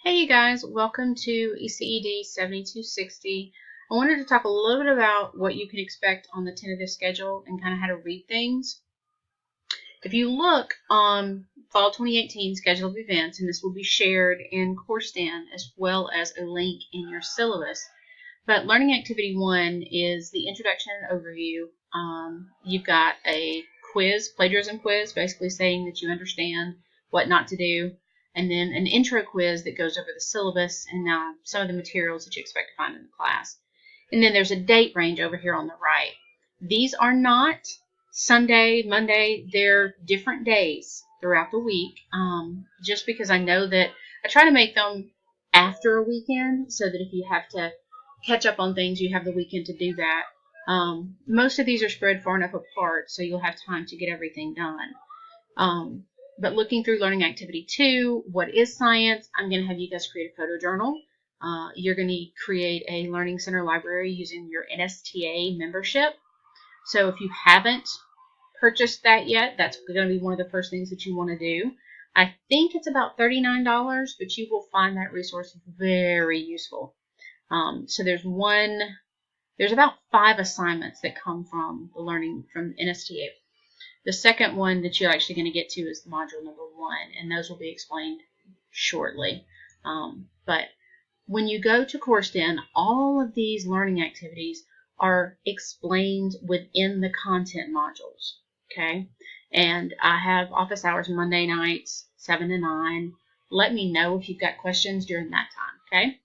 Hey you guys, welcome to ECED 7260. I wanted to talk a little bit about what you can expect on the tentative schedule and kind of how to read things. If you look on Fall 2018 schedule of events, and this will be shared in CourseDen as well as a link in your syllabus, but Learning Activity 1 is the introduction and overview. You've got a quiz, plagiarism quiz, basically saying that you understand what not to do, and then an intro quiz that goes over the syllabus and some of the materials that you expect to find in the class. And then there's a date range over here on the right. These are not Sunday, Monday, they're different days throughout the week, just because I know that I try to make them after a weekend so that if you have to catch up on things, you have the weekend to do that. Most of these are spread far enough apart so you'll have time to get everything done. But looking through Learning Activity 2, what is science? I'm going to have you guys create a photo journal. You're going to create a Learning Center library using your NSTA membership. So if you haven't purchased that yet, that's going to be one of the first things that you want to do. I think it's about $39, but you will find that resource very useful. So there's about 5 assignments that come from the learning from NSTA. The second one that you're actually going to get to is module number 1, and those will be explained shortly. But when you go to CourseDen, all of these learning activities are explained within the content modules, okay? And I have office hours Monday nights, 7 to 9. Let me know if you've got questions during that time, okay?